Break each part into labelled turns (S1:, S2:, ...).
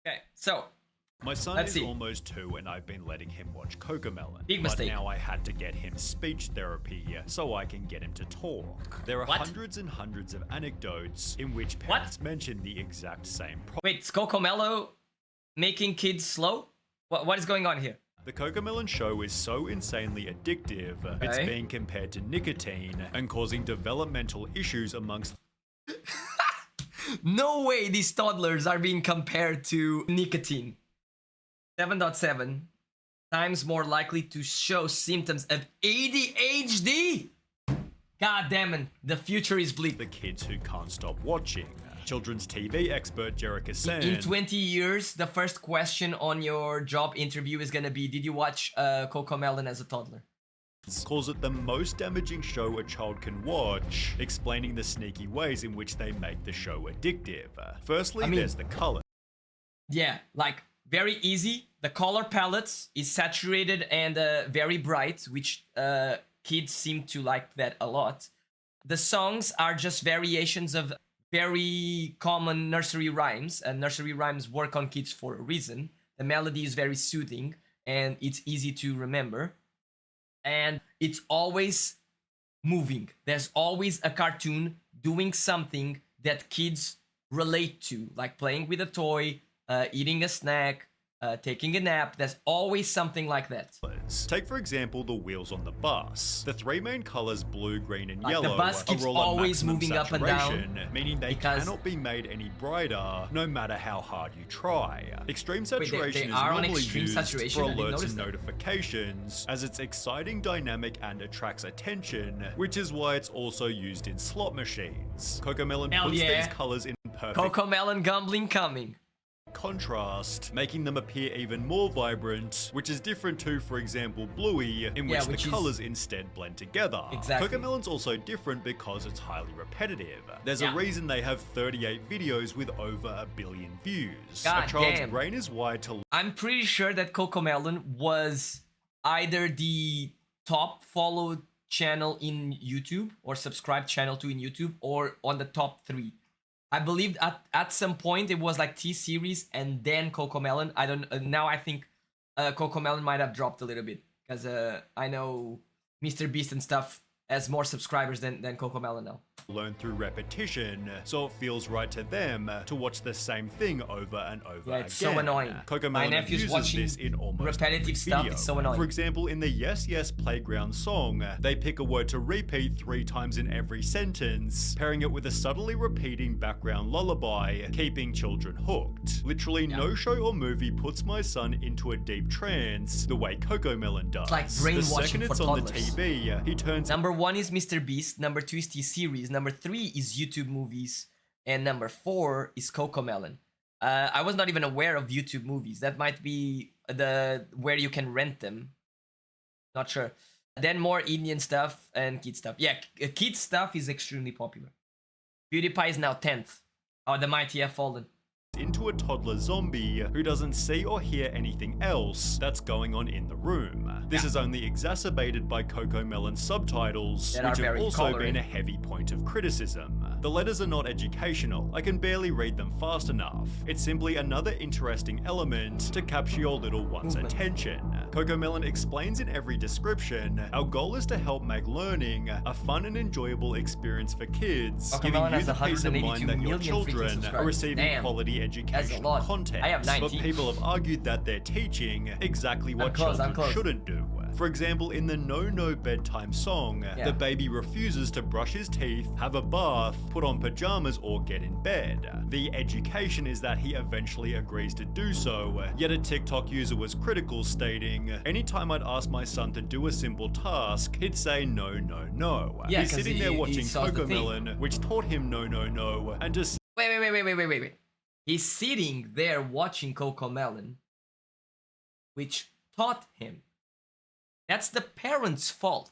S1: Okay, so
S2: My son
S1: let's
S2: is
S1: see.
S2: almost 2 and I've been letting him watch Cocomelon.
S1: Big
S2: but
S1: mistake.
S2: now I had to get him speech therapy so I can get him to talk. There are
S1: What?
S2: hundreds and hundreds of anecdotes in which parents mention the exact same problem.
S1: Wait, is Cocomelon making kids slow? What is going on here?
S2: The Cocomelon show is so insanely addictive, it's
S1: Okay.
S2: being compared to nicotine and causing developmental issues amongst
S1: No way these toddlers are being compared to nicotine. 7.7 times more likely to show symptoms of ADHD. God damn it, the future is bleak.
S2: the kids who can't stop watching. Children's TV expert Jerica Sen
S1: In 20 years, the first question on your job interview is gonna be, did you watch Cocomelon as a toddler?
S2: calls it the most damaging show a child can watch, explaining the sneaky ways in which they make the show addictive. Firstly, there's the color.
S1: Yeah, like very easy. The color palettes is saturated and very bright, which kids seem to like that a lot. The songs are just variations of very common nursery rhymes, and nursery rhymes work on kids for a reason. The melody is very soothing and it's easy to remember. And it's always moving. There's always a cartoon doing something that kids relate to, like playing with a toy, eating a snack, taking a nap. There's always something like that.
S2: Take for example the wheels on the bus. The three main colors, blue, green, and
S1: Like
S2: yellow,
S1: the bus keeps
S2: are all
S1: always
S2: at maximum
S1: moving up and down
S2: saturation, meaning they
S1: because-
S2: cannot be made any brighter, no matter how hard you try. Extreme saturation
S1: they
S2: is
S1: are on
S2: normally
S1: extreme
S2: used
S1: saturation?
S2: for
S1: I didn't
S2: alerts
S1: notice
S2: and
S1: that.
S2: notifications, as it's exciting, dynamic, and attracts attention, which is why it's also used in slot machines. Cocomelon
S1: Hell
S2: puts
S1: yeah.
S2: these colors in perfect
S1: Cocomelon gambling coming.
S2: contrast, making them appear even more vibrant, which is different to, for example, Bluey, in which
S1: which
S2: the
S1: is-
S2: colors instead blend together.
S1: Exactly.
S2: Cocomelon's also different because it's highly repetitive. There's
S1: Yeah.
S2: a reason they have 38 videos with over 1 billion views.
S1: God
S2: a child's
S1: damn.
S2: brain is wired to
S1: I'm pretty sure that Cocomelon was either the top followed channel in YouTube or subscribed channel to in YouTube or on the top 3. I believe at some point it was like T-Series and then Cocomelon. I don't now I think Cocomelon might have dropped a little bit because I know Mr. Beast and stuff has more subscribers than Cocomelon now.
S2: learn through repetition, so it feels right to them to watch the same thing over and over
S1: Yeah, it's
S2: again.
S1: so annoying.
S2: Cocomelon
S1: My nephew's
S2: abuses
S1: watching
S2: this in almost
S1: repetitive
S2: every
S1: stuff,
S2: video.
S1: it's so annoying.
S2: For example, in the Yes Yes Playground song, they pick a word to repeat 3 times in every sentence, pairing it with a subtly repeating background lullaby, keeping children hooked. Literally no show or movie puts my son into a deep trance the way Cocomelon does.
S1: It's like
S2: the
S1: brainwashing
S2: second
S1: for
S2: it's on the
S1: toddlers.
S2: TV, he turns
S1: Number 1 is Mr. Beast, number 2 is T-Series, number 3 is YouTube movies, and number 4 is Cocomelon. I was not even aware of YouTube movies. That might be where you can rent them. Not sure. Then more Indian stuff and kid stuff. Yeah, kid stuff is extremely popular. PewDiePie is now 10th. Oh, the mighty have fallen.
S2: into a toddler zombie who doesn't see or hear anything else that's going on in the room. This is only exacerbated by Cocomelon's subtitles,
S1: That
S2: which
S1: are
S2: have
S1: very
S2: also
S1: coloring.
S2: been a heavy point of criticism. The letters are not educational, I can barely read them fast enough. It's simply another interesting element to capture your little one's
S1: Movement.
S2: attention. Cocomelon explains in every description, our goal is to help make learning a fun and enjoyable experience for kids, giving
S1: Cocomelon
S2: you
S1: has
S2: the peace of
S1: 182
S2: mind that your
S1: million freaking
S2: children are
S1: subscribers.
S2: receiving
S1: Damn.
S2: quality
S1: That's a
S2: educational
S1: lot.
S2: content.
S1: I have 90.
S2: But people have argued that they're teaching exactly what
S1: close, I'm
S2: children
S1: close.
S2: shouldn't do. For example, in the No No Bedtime song,
S1: Yeah.
S2: the baby refuses to brush his teeth, have a bath, put on pajamas, or get in bed. The education is that he eventually agrees to do so, yet a TikTok user was critical, stating, anytime I'd ask my son to do a simple task, he'd say no, no, no.
S1: Yeah,
S2: He's
S1: 'cause
S2: sitting there
S1: he
S2: watching
S1: saw the thing.
S2: Cocomelon, which taught him no, no, no, and just
S1: Wait. He's sitting there watching Cocomelon, which taught him. That's the parent's fault.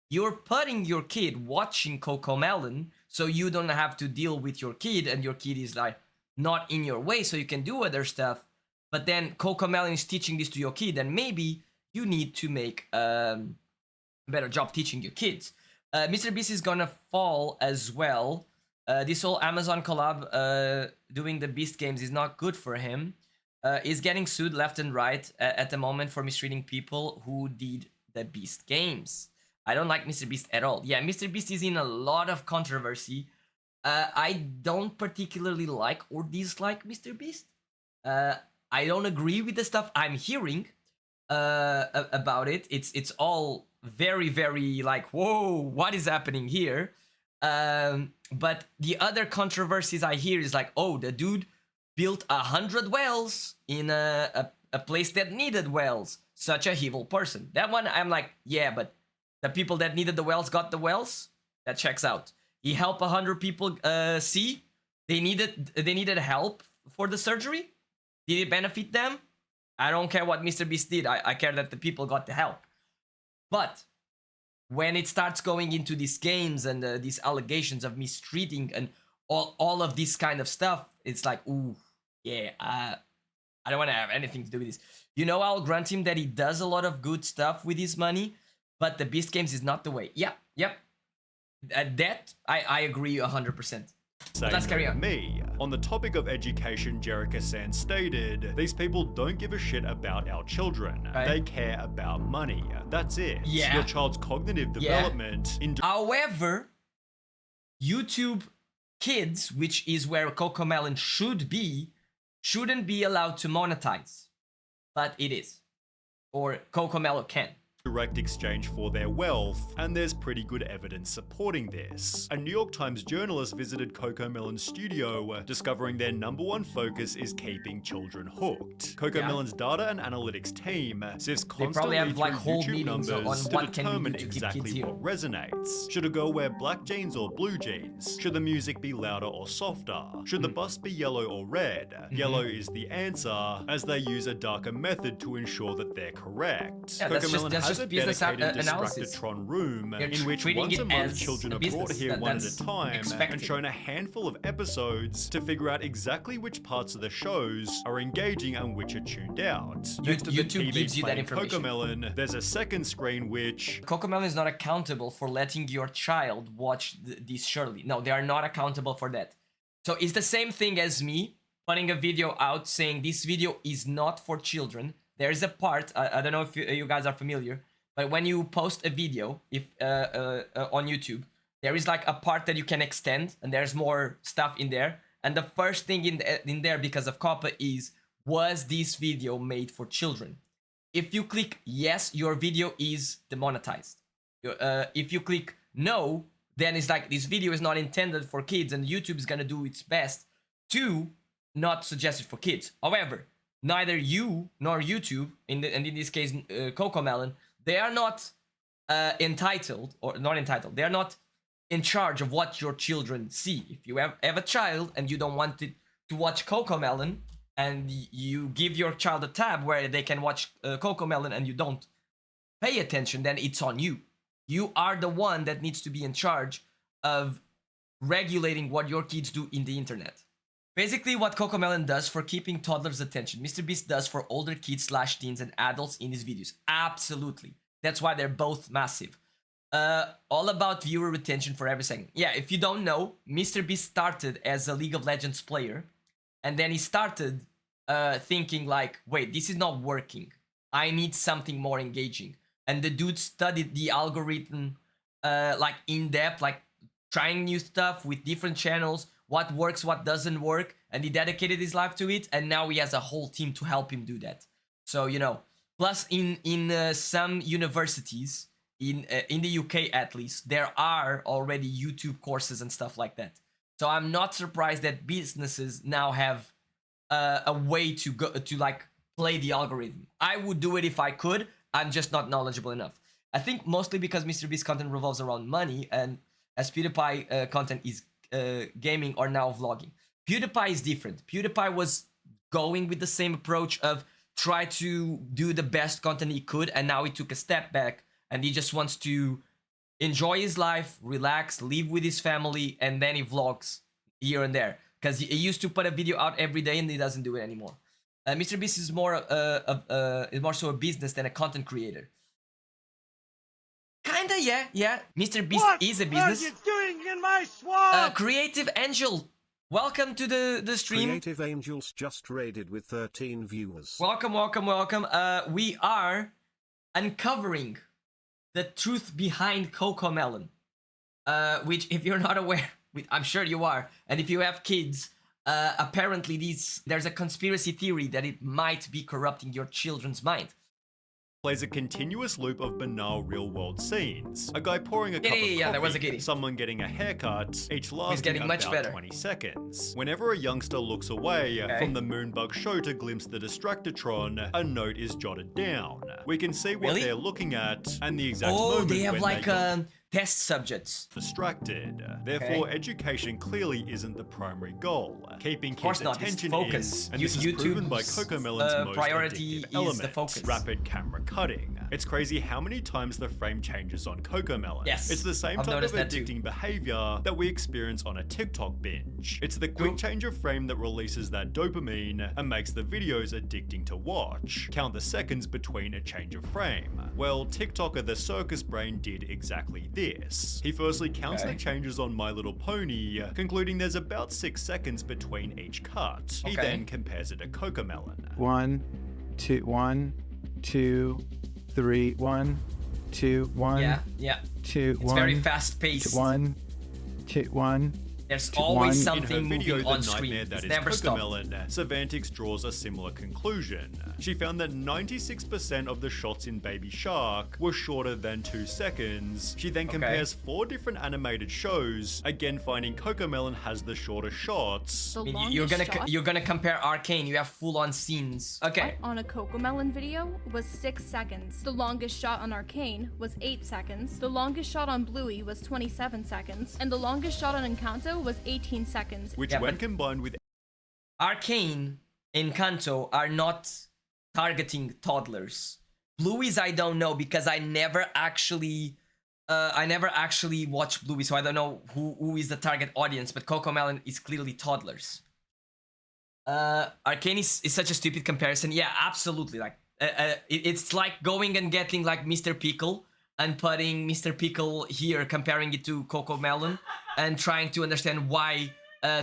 S1: You're putting your kid watching Cocomelon so you don't have to deal with your kid and your kid is like not in your way so you can do other stuff. But then Cocomelon is teaching this to your kid and maybe you need to make a better job teaching your kids. Mr. Beast is gonna fall as well. This whole Amazon collab doing the Beast games is not good for him. is getting sued left and right at the moment for mistreating people who did the Beast games. I don't like Mr. Beast at all. Yeah, Mr. Beast is in a lot of controversy. I don't particularly like or dislike Mr. Beast. I don't agree with the stuff I'm hearing about it. It's all very, very like, whoa, what is happening here? But the other controversies I hear is like, oh, the dude built 100 wells in a place that needed wells. Such a evil person. That one, I'm like, yeah, but the people that needed the wells got the wells. That checks out. He helped 100 people see. They needed help for the surgery. Did it benefit them? I don't care what Mr. Beast did. I care that the people got the help. But when it starts going into these games and these allegations of mistreating and all of this kind of stuff, it's like, ooh, yeah, I don't want to have anything to do with this. You know, I'll grant him that he does a lot of good stuff with his money, but the Beast games is not the way. Yeah, yep. That, I agree 100%. Let's carry on.
S2: Me. On the topic of education, Jerica San stated, these people don't give a shit about our children.
S1: Right.
S2: They care about money. That's it.
S1: Yeah.
S2: Your child's cognitive development.
S1: However, YouTube Kids, which is where Cocomelon should be, shouldn't be allowed to monetize. But it is. Or Cocomelon can.
S2: Direct exchange for their wealth, and there's pretty good evidence supporting this. A New York Times journalist visited Cocomelon's studio, discovering their #1 focus is keeping children hooked. Cocomelon's data and analytics team sifts constantly
S1: have, like,
S2: through
S1: whole
S2: YouTube
S1: meetings on
S2: numbers to
S1: what can we
S2: determine
S1: do to keep
S2: exactly
S1: kids here.
S2: what resonates. Should a girl wear black jeans or blue jeans? Should the music be louder or softer? Should the bus be yellow or red? Yellow is the answer, as they use a darker method to ensure that they're correct.
S1: Yeah, that's
S2: Cocomelon
S1: just
S2: has a
S1: business
S2: dedicated
S1: analysis.
S2: distractitron room
S1: You're
S2: in which
S1: treating
S2: once a
S1: it
S2: month
S1: as
S2: children
S1: a
S2: are brought
S1: business.
S2: here one at
S1: That's
S2: a time
S1: expected.
S2: and shown a handful of episodes to figure out exactly which parts of the shows are engaging and which are tuned out. Next to the
S1: YouTube
S2: TV
S1: gives you that
S2: playing
S1: information.
S2: Cocomelon, there's a second screen which
S1: Cocomelon is not accountable for letting your child watch this Shirley. No, they are not accountable for that. So it's the same thing as me putting a video out saying this video is not for children. There's a part, I don't know if you guys are familiar, but when you post a video on YouTube, there is like a part that you can extend and there's more stuff in there. And the first thing in there because of COPPA is, was this video made for children? If you click yes, your video is demonetized. If you click no, then it's like this video is not intended for kids and YouTube is gonna do its best to not suggest it for kids. However, neither you nor YouTube, and in this case Cocomelon, they are not entitled, or not entitled, they are not in charge of what your children see. If you have a child and you don't want it to watch Cocomelon, and you give your child a tab where they can watch Cocomelon and you don't pay attention, then it's on you. You are the one that needs to be in charge of regulating what your kids do in the internet. Basically what Cocomelon does for keeping toddlers' attention, Mr. Beast does for older kids / teens and adults in his videos. Absolutely. That's why they're both massive. All about viewer retention for every second. Yeah, if you don't know, Mr. Beast started as a League of Legends player, and then he started thinking like, wait, this is not working. I need something more engaging. And the dude studied the algorithm like in depth, like trying new stuff with different channels, what works, what doesn't work, and he dedicated his life to it, and now he has a whole team to help him do that. So, you know, plus in some universities, in the UK at least, there are already YouTube courses and stuff like that. So I'm not surprised that businesses now have a way to go to like play the algorithm. I would do it if I could. I'm just not knowledgeable enough. I think mostly because Mr. Beast content revolves around money, and as PewDiePie content is gaming or now vlogging. PewDiePie is different. PewDiePie was going with the same approach of try to do the best content he could, and now he took a step back and he just wants to enjoy his life, relax, live with his family, and then he vlogs here and there. Because he used to put a video out every day and he doesn't do it anymore. Mr. Beast is more so a business than a content creator. Kinda, yeah. Mr. Beast is a business.
S3: What are you doing in my swamp?
S1: Creative Angel welcome to the stream.
S3: Creative Angels just raided with 13 viewers.
S1: Welcome, welcome, welcome. We are uncovering the truth behind Cocomelon. Which, if you're not aware, I'm sure you are, and if you have kids, apparently there's a conspiracy theory that it might be corrupting your children's mind.
S2: Plays a continuous loop of banal real-world scenes. A guy pouring a cup of
S1: Yeah, there was a
S2: coffee,
S1: kitty.
S2: someone getting a haircut, each lasting
S1: getting much
S2: about
S1: better.
S2: 20 seconds. Whenever a youngster looks away from the Moonbug show to glimpse the Distractatron, a note is jotted down. We can see what
S1: Really?
S2: they're looking at and the exact
S1: Oh,
S2: moment
S1: they have
S2: when
S1: like
S2: they got
S1: test subjects.
S2: distracted. Therefore, education clearly isn't the primary goal. Keeping
S1: course
S2: kids'
S1: not, it's
S2: attention
S1: focus.
S2: is, and this is proven by
S1: YouTube's,
S2: Cocomelon's most
S1: priority
S2: addictive
S1: is
S2: element,
S1: the focus.
S2: rapid camera cutting. It's crazy how many times the frame changes on Cocomelon.
S1: Yes,
S2: It's the same
S1: I've
S2: type of
S1: noticed that too.
S2: addicting behavior that we experience on a TikTok binge. It's the quick change of frame that releases that dopamine and makes the videos addicting to watch. Count the seconds between a change of frame. Well, TikToker the Circus Brain did exactly this. He firstly counts the changes on My Little Pony, concluding there's about 6 seconds between each cut. He then compares it to Cocomelon.
S4: 1, 2, 1, 2, 3, 1, 2, 1.
S1: Yeah.
S4: 2,
S1: It's
S4: 1.
S1: very fast paced.
S4: 1, 2, 1.
S1: There's
S4: to
S1: always
S4: one.
S1: something
S2: In her video,
S1: moving on
S2: The
S1: screen.
S2: Nightmare
S1: It's
S2: That
S1: never
S2: is
S1: stopped.
S2: Cocomelon, Savantix draws a similar conclusion. She found that 96% of the shots in Baby Shark were shorter than 2 seconds. She then compares 4 different animated shows, again finding Cocomelon has the shorter shots.
S5: The
S1: I mean,
S5: longest shot
S1: you're gonna compare Arcane. You have full-on scenes. Okay.
S5: on a Cocomelon video was 6 seconds. The longest shot on Arcane was 8 seconds. The longest shot on Bluey was 27 seconds. And the longest shot on Encanto was 18 seconds.
S2: Which
S1: Yeah,
S2: when
S1: but-
S2: combined with
S1: Arcane and Kanto are not targeting toddlers. Bluey's I don't know because I never actually watched Bluey, so I don't know who is the target audience, but Cocomelon is clearly toddlers. Arcane is such a stupid comparison. Yeah, absolutely. Like it's like going and getting like Mr. Pickle and putting Mr. Pickle here, comparing it to Cocomelon, and trying to understand why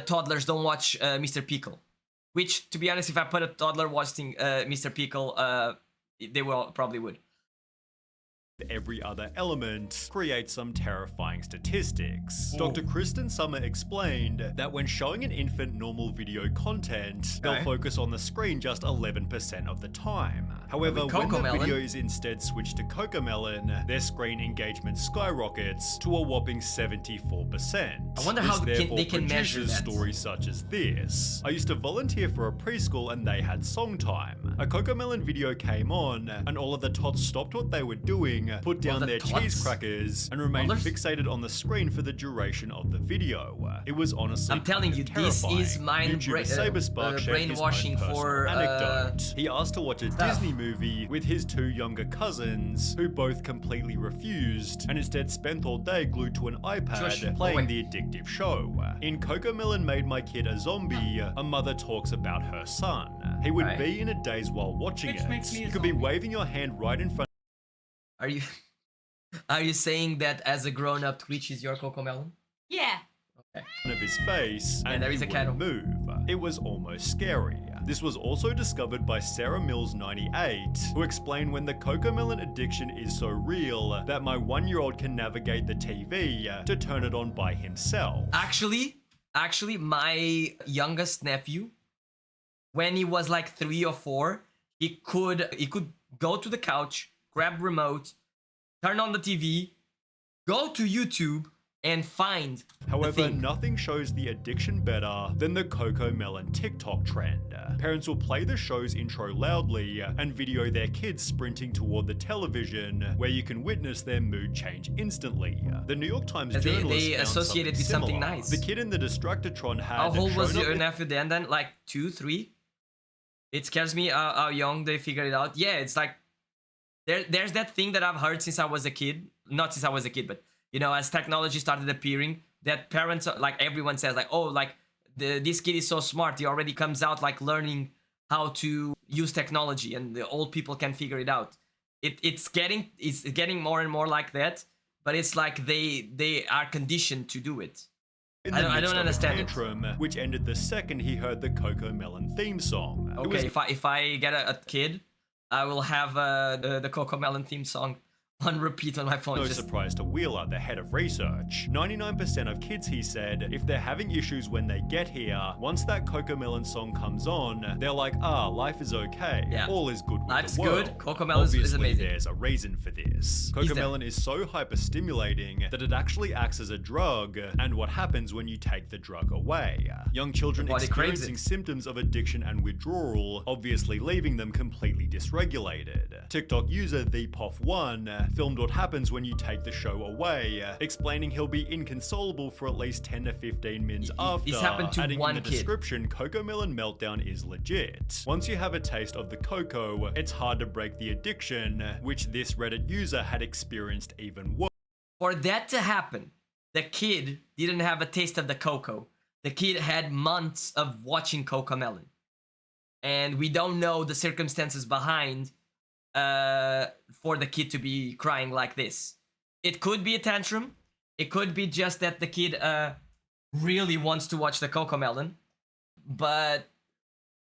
S1: toddlers don't watch Mr. Pickle. Which, to be honest, if I put a toddler watching Mr. Pickle, they probably would.
S2: every other element creates some terrifying statistics. Dr. Kristen Summer explained that when showing an infant normal video content, they'll focus on the screen just 11% of the time. However, when the video is instead switched to Cocomelon, their screen engagement skyrockets to a whopping 74%.
S1: I wonder how they can measure that.
S2: Stories such as this. I used to volunteer for a preschool and they had song time. A Cocomelon video came on and all of the tots stopped what they were doing, put down their cheese crackers, and remained fixated on the screen for the duration of the video. It was honestly
S1: I'm telling you, this is brainwashing for
S2: anecdote. He asked to watch a Disney movie with his two younger cousins, who both completely refused, and instead spent all day glued to an iPad playing the addictive show. In Cocomelon Made My Kid a Zombie, a mother talks about her son. He would be in a daze while watching it. You could be waving your hand right in front.
S1: Are you saying that as a grown-up Twitch is your Cocomelon?
S5: Yeah.
S2: Of his face, and
S1: there is
S2: he
S1: a candle.
S2: wouldn't move. It was almost scary. This was also discovered by Sarah Mills 98, who explained when the Cocomelon addiction is so real that my 1-year-old can navigate the TV to turn it on by himself.
S1: Actually, my youngest nephew, when he was like 3 or 4, he could go to the couch, grab remote, turn on the TV, go to YouTube, and find.
S2: However, nothing shows the addiction better than the Cocomelon TikTok trend. Parents will play the show's intro loudly and video their kids sprinting toward the television, where you can witness their mood change instantly. The New York Times journalist
S1: they
S2: found
S1: associate it with something
S2: similar.
S1: nice.
S2: The kid in the Distractatron had
S1: How old was
S2: shown up
S1: your
S2: in-
S1: nephew then? Like 2, 3? It scares me how young they figured it out. Yeah, it's like there's that thing that I've heard since I was a kid. Not since I was a kid, but you know, as technology started appearing, that parents, like everyone says, like, oh, like this kid is so smart. He already comes out like learning how to use technology, and the old people can figure it out. It's getting more and more like that, but it's like they are conditioned to do it.
S2: in
S1: I
S2: the
S1: don't
S2: midst of a
S1: understand it.
S2: tantrum, which ended the second he heard the Cocomelon theme song. It was
S1: Okay, if I get a kid, I will have the Cocomelon theme song on repeat on my phone.
S2: no
S1: just-
S2: surprise to Wheeler, the head of research. 99% of kids, he said, if they're having issues when they get here, once that Cocomelon song comes on, they're like, life is okay.
S1: Yeah.
S2: All is good with
S1: Life's
S2: the world.
S1: good. Cocomelon is
S2: Obviously,
S1: amazing.
S2: there's a reason for this.
S1: He's there.
S2: Cocomelon is so hyper-stimulating that it actually acts as a drug, and what happens when you take the drug away. Young children
S1: The body craves
S2: experiencing
S1: it.
S2: symptoms of addiction and withdrawal, obviously leaving them completely dysregulated. TikTok user ThePoff1 filmed what happens when you take the show away, explaining he'll be inconsolable for at least 10 to 15 minutes after,
S1: This happened to
S2: adding
S1: one
S2: in the
S1: kid.
S2: description, Cocomelon meltdown is legit. Once you have a taste of the cocoa, it's hard to break the addiction, which this Reddit user had experienced even worse.
S1: For that to happen, the kid didn't have a taste of the cocoa. The kid had months of watching Cocomelon. And we don't know the circumstances behind for the kid to be crying like this. It could be a tantrum. It could be just that the kid really wants to watch the Cocomelon. But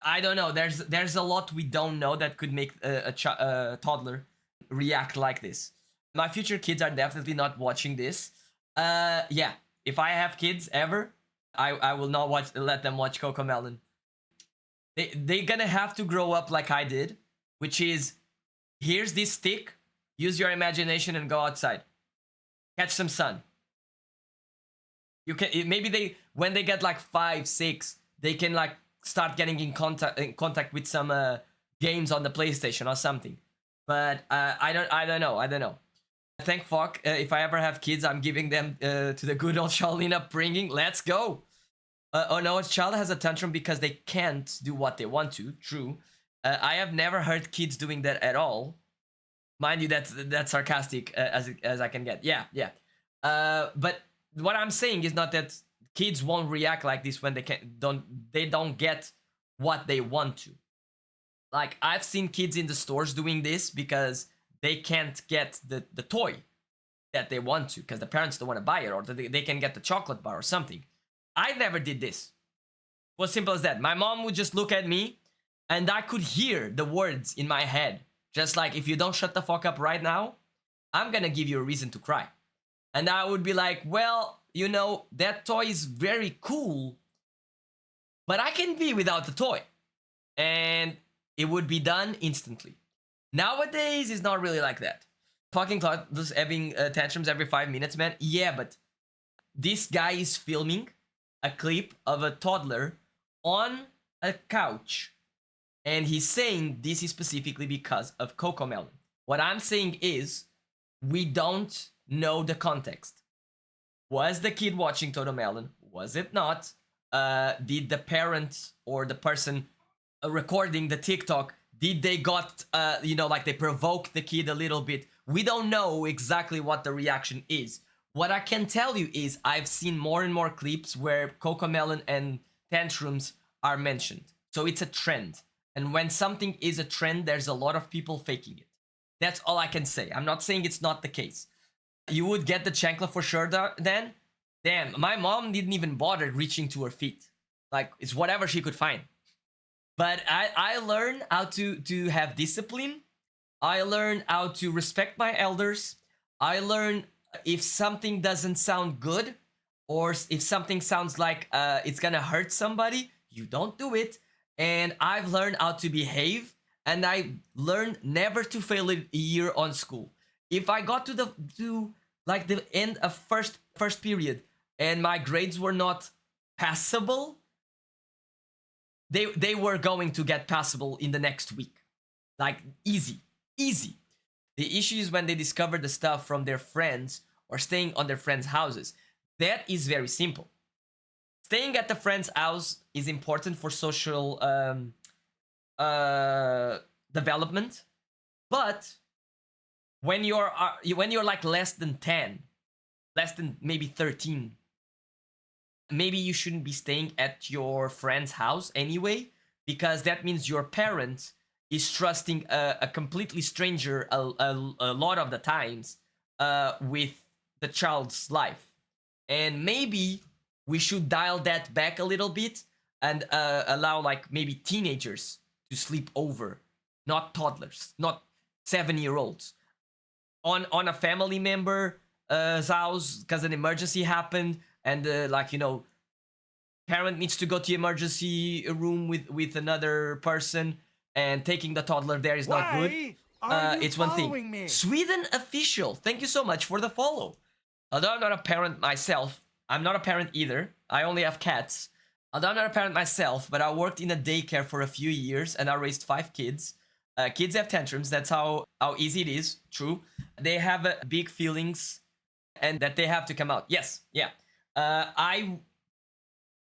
S1: I don't know. There's a lot we don't know that could make a toddler react like this. My future kids are definitely not watching this. Yeah, if I have kids ever, I will not let them watch Cocomelon. They're gonna have to grow up like I did, which is, here's this stick, use your imagination and go outside. Catch some sun. You can maybe when they get like 5, 6, they can like start getting in contact with some games on the PlayStation or something. But I don't know. Thank fuck. If I ever have kids, I'm giving them to the good old Shaolin upbringing. Let's go. Oh no, a child has a tantrum because they can't do what they want to. True. I have never heard kids doing that at all. Mind you, that's sarcastic as I can get. Yeah. But what I'm saying is not that kids won't react like this when they don't get what they want to. Like, I've seen kids in the stores doing this because they can't get the toy that they want to because the parents don't want to buy it, or they can get the chocolate bar or something. I never did this. It was simple as that. My mom would just look at me and I could hear the words in my head. Just like, if you don't shut the fuck up right now, I'm gonna give you a reason to cry. And I would be like, well, you know, that toy is very cool, but I can be without the toy. And it would be done instantly. Nowadays, it's not really like that. Fucking toddlers having tantrums every 5 minutes, man. Yeah, but this guy is filming a clip of a toddler on a couch. And he's saying this is specifically because of Cocomelon. What I'm saying is, we don't know the context. Was the kid watching Cocomelon? Was it not? Did the parent or the person recording the TikTok, did they got, like they provoked the kid a little bit? We don't know exactly what the reaction is. What I can tell you is I've seen more and more clips where Cocomelon and tantrums are mentioned. So it's a trend. And when something is a trend, there's a lot of people faking it. That's all I can say. I'm not saying it's not the case. You would get the chancla for sure then. Damn, my mom didn't even bother reaching to her feet. Like, it's whatever she could find. But I learned how to have discipline. I learned how to respect my elders. I learned if something doesn't sound good, or if something sounds like it's gonna hurt somebody, you don't do it. And I've learned how to behave, and I learned never to fail a year on school. If I got to the end of first period and my grades were not passable, they were going to get passable in the next week. Like, easy. The issue is when they discover the stuff from their friends or staying on their friends' houses. That is very simple. Staying at the friend's house is important for social development, but when you're like less than 10, less than maybe 13, maybe you shouldn't be staying at your friend's house anyway, because that means your parent is trusting a completely stranger a lot of the times with the child's life. And maybe we should dial that back a little bit and allow like maybe teenagers to sleep over, not toddlers, not 7-year-olds, on a family member house because an emergency happened and like, you know, parent needs to go to the emergency room with another person, and taking the toddler there is not good. It's one thing.
S6: Me?
S1: Sweden official, thank you so much for the follow. Although I'm not a parent myself, I'm not a parent either. I only have cats. Although I'm not a parent myself, but I worked in a daycare for a few years and I raised 5 kids. Kids have tantrums. That's how easy it is. True. They have big feelings and that they have to come out. Yes. Yeah. I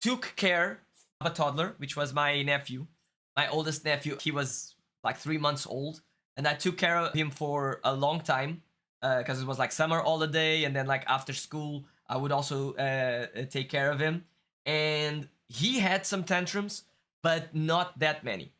S1: took care of a toddler, which was my nephew, my oldest nephew. He was like 3 months old, and I took care of him for a long time because it was like summer holiday, and then like after school, I would also take care of him. And he had some tantrums, but not that many.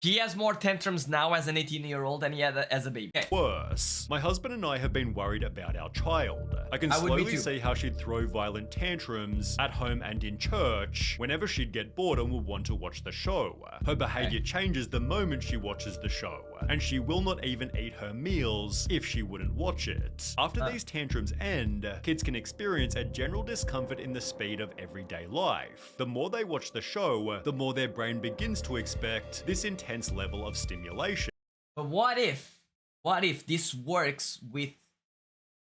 S1: He has more tantrums now as an 18-year-old than he had as a baby. Okay.
S2: Worse, my husband and I have been worried about our child. I can
S1: I would be
S2: slowly
S1: too.
S2: see how she'd throw violent tantrums at home and in church whenever she'd get bored and would want to watch the show. Her behavior changes the moment she watches the show, and she will not even eat her meals if she wouldn't watch it. After these tantrums end, kids can experience a general discomfort in the speed of everyday life. The more they watch the show, the more their brain begins to expect this intense level of stimulation.
S1: But what if this works with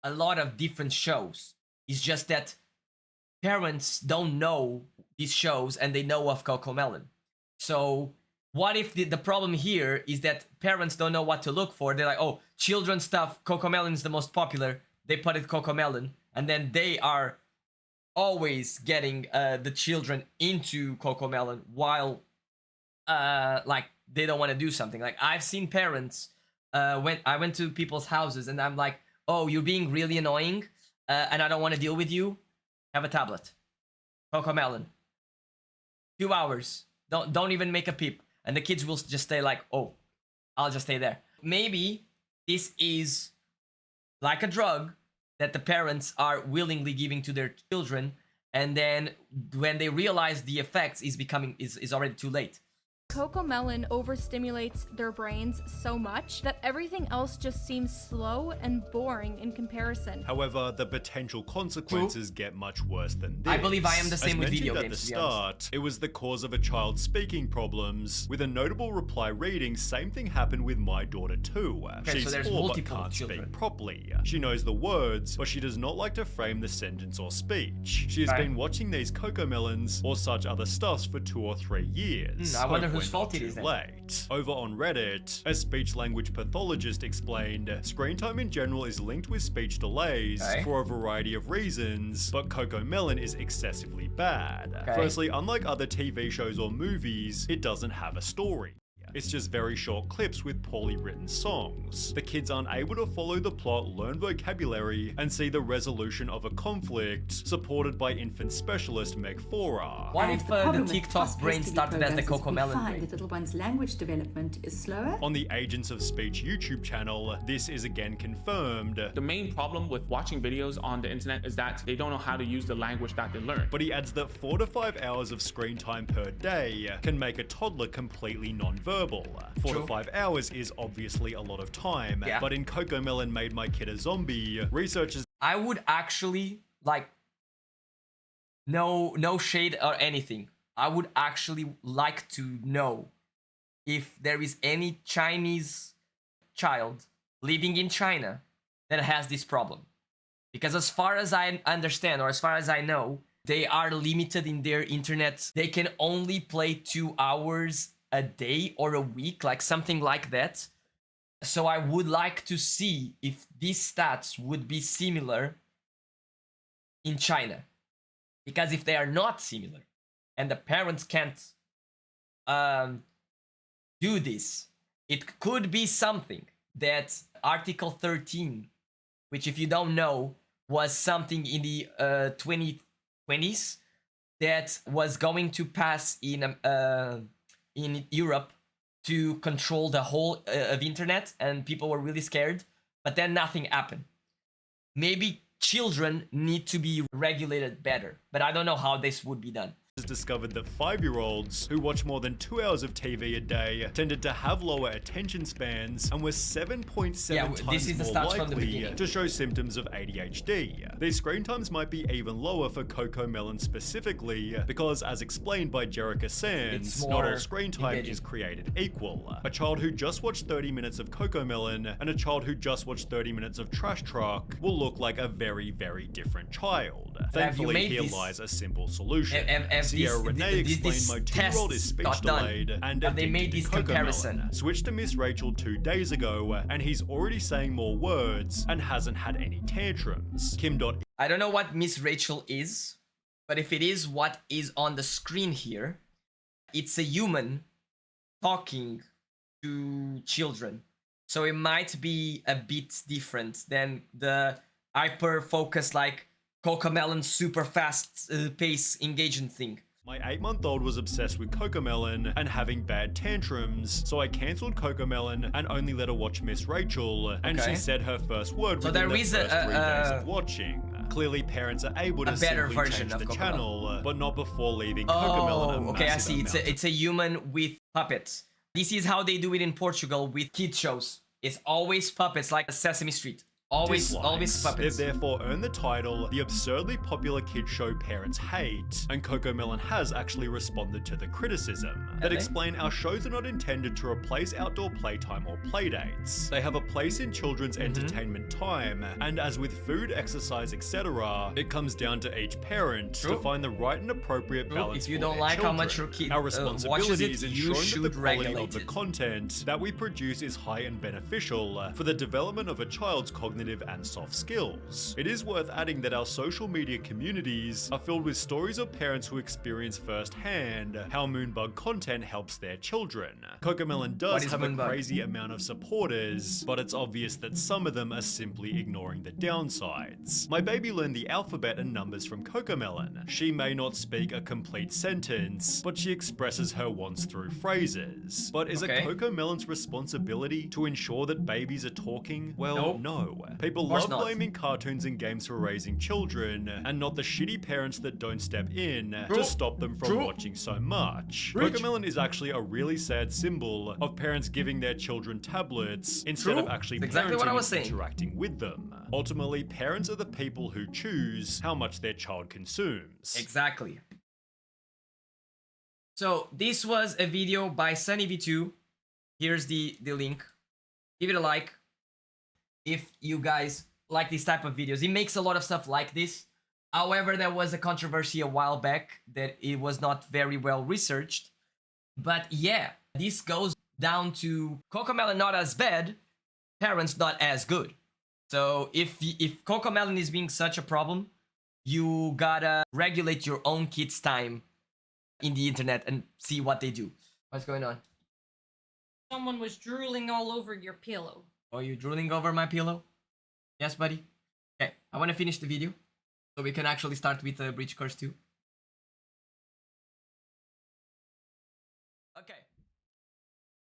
S1: a lot of different shows? It's just that parents don't know these shows and they know of Cocomelon. So what if the problem here is that parents don't know what to look for? They're like, oh, children's stuff, Cocomelon is the most popular. They put it Cocomelon, and then they are always getting the children into Cocomelon while like they don't want to do something. Like I've seen parents when I went to people's houses and I'm like, oh, you're being really annoying and I don't want to deal with you. Have a tablet. Cocomelon. 2 hours. Don't even make a peep. And the kids will just stay like, oh, I'll just stay there. Maybe this is like a drug that the parents are willingly giving to their children, and then when they realize the effects is already too late.
S5: Cocomelon overstimulates their brains so much that everything else just seems slow and boring in comparison.
S2: However, the potential consequences get much worse than this.
S1: I believe I am the same
S2: As
S1: with video
S2: mentioned
S1: games,
S2: at the
S1: to be honest.
S2: start, it was the cause of a child's speaking problems, with a notable reply reading, "Same thing happened with my daughter too.
S1: Okay,
S2: She's
S1: so there's
S2: 4 but
S1: multiple
S2: can't
S1: children.
S2: speak properly. She knows the words, but she does not like to frame the sentence or speech. She has
S1: Okay.
S2: been watching these Cocomelons or such other stuffs for 2 or 3 years.
S1: I wonder
S2: Hope
S1: whose
S2: we're
S1: fault
S2: not
S1: it is
S2: too
S1: then.
S2: late. Over on Reddit, a speech-language pathologist explained, screen time in general is linked with speech delays
S1: Okay.
S2: for a variety of reasons, but Cocomelon is excessively bad.
S1: Okay.
S2: Firstly, unlike other TV shows or movies, it doesn't have a story. It's just very short clips with poorly written songs. The kids aren't able to follow the plot, learn vocabulary, and see the resolution of a conflict, supported by infant specialist Meg Fora.
S1: What
S7: And
S1: if
S7: the
S1: the
S7: problem with
S1: TikTok brain
S7: cross-custody
S1: started as the
S7: programs is we
S1: Cocomelon
S7: find
S1: brain?
S7: that little one's language development is slower.
S2: On the Agents of Speech YouTube channel, this is again confirmed,
S8: The main problem with watching videos on the internet is that they don't know how to use the language that they learn.
S2: but he adds that 4 to 5 hours of screen time per day can make a toddler completely non-verbal. 4 to
S1: True.
S2: 5 hours is obviously a lot of time,
S1: Yeah.
S2: but in Cocomelon Made My Kid a Zombie, researchers
S1: I would actually like no shade or anything. I would actually like to know if there is any Chinese child living in China that has this problem. Because as far as I understand, or as far as I know, they are limited in their internet. They can only play 2 hours a day or a week, like something like that. So I would like to see if these stats would be similar in China. Because if they are not similar and the parents can't do this, it could be something that Article 13, which if you don't know, was something in the 2020s that was going to pass in Europe to control the whole of internet, and people were really scared, but then nothing happened. Maybe children need to be regulated better. But I don't know how this would be done.
S2: Has discovered that 5-year-olds who watch more than 2 hours of TV a day tended to have lower attention spans and were 7.7
S1: Yeah, this
S2: times
S1: is the
S2: more
S1: stats from the
S2: likely
S1: beginning.
S2: to show symptoms of ADHD. These screen times might be even lower for Cocomelon specifically because, as explained by Jerica Sands,
S1: It's
S2: not
S1: more
S2: all screen time
S1: engaging.
S2: is created equal. A child who just watched 30 minutes of Cocomelon and a child who just watched 30 minutes of Trash Truck will look like a very, very different child. Thankfully,
S1: made
S2: here
S1: this-
S2: lies a simple solution.
S1: Have
S2: Sierra
S1: this-
S2: Renee
S1: this
S2: explained my 2-year-old is
S1: test
S2: speech
S1: got done.
S2: delayed and
S1: Have they made
S2: addicted
S1: this
S2: to Cocomelon.
S1: comparison?
S2: Switched to Miss Rachel 2 days ago, and he's already saying more words and hasn't had any tantrums.
S1: I don't know what Miss Rachel is, but if it is what is on the screen here, it's a human talking to children. So it might be a bit different than the hyper-focused, like, Cocomelon super fast pace engaging thing.
S2: My 8-month-old was obsessed with Cocomelon and having bad tantrums, so I cancelled Cocomelon and only let her watch Miss Rachel, and
S1: Okay.
S2: she said her first word
S1: So
S2: within
S1: there
S2: the
S1: is
S2: first 3 days
S1: a
S2: of watching. Clearly, parents are able to
S1: better
S2: simply
S1: version
S2: change
S1: of
S2: the
S1: Cocomelon.
S2: channel, but not before leaving Cocomelon a
S1: Oh, okay, I
S2: massive
S1: see.
S2: amount
S1: It's a human with puppets. This is how they do it in Portugal with kid shows. It's always puppets, like Sesame Street. Always
S2: dislikes.
S1: puppets.
S2: They've therefore earned the title The Absurdly Popular Kid Show Parents Hate, and Cocomelon has actually responded to the criticism that
S1: they?
S2: explain our shows are not intended to replace outdoor playtime or playdates. They have a place in children's entertainment time, and as with food, exercise, etc., it comes down to each parent to
S1: True.
S2: find the right and appropriate
S1: True.
S2: balance
S1: If you
S2: for
S1: don't
S2: their
S1: like how
S2: children.
S1: much your kid
S2: Our
S1: watches
S2: responsibility
S1: it,
S2: is
S1: you
S2: ensuring that the
S1: should
S2: quality
S1: regulate
S2: of the
S1: it.
S2: content that we produce is high and beneficial for the development of a child's cognitive and soft skills. It is worth adding that our social media communities are filled with stories of parents who experience firsthand how Moonbug content helps their children. Cocomelon does
S1: What is
S2: have a
S1: Moonbug?
S2: crazy amount of supporters, but it's obvious that some of them are simply ignoring the downsides. My baby learned the alphabet and numbers from Cocomelon. She may not speak a complete sentence, but she expresses her wants through phrases. But is
S1: Okay.
S2: it Cocomelon's responsibility to ensure that babies are talking? Well,
S1: Nope.
S2: no. People
S1: course
S2: love
S1: not.
S2: blaming cartoons and games for raising children, and not the shitty parents that don't step in
S1: True.
S2: to stop them from
S1: True.
S2: watching so much.
S1: Preach.
S2: Cocomelon is actually a really sad symbol of parents giving their children tablets instead
S1: True.
S2: of actually
S1: That's exactly what I
S2: parenting
S1: was
S2: and
S1: saying.
S2: interacting with them. Ultimately, parents are the people who choose how much their child consumes.
S1: Exactly. So this was a video by SunnyV2. Here's the link. Give it a like if you guys like this type of videos. He makes a lot of stuff like this. However, there was a controversy a while back that it was not very well researched. But yeah, this goes down to Cocomelon not as bad, parents not as good. So if Cocomelon is being such a problem, you gotta regulate your own kids' time in the internet and see what they do. What's going on?
S6: Someone was drooling all over your pillow.
S1: Oh, you drooling over my pillow? Yes, buddy? Okay, I want to finish the video so we can actually start with Breach Curse 2.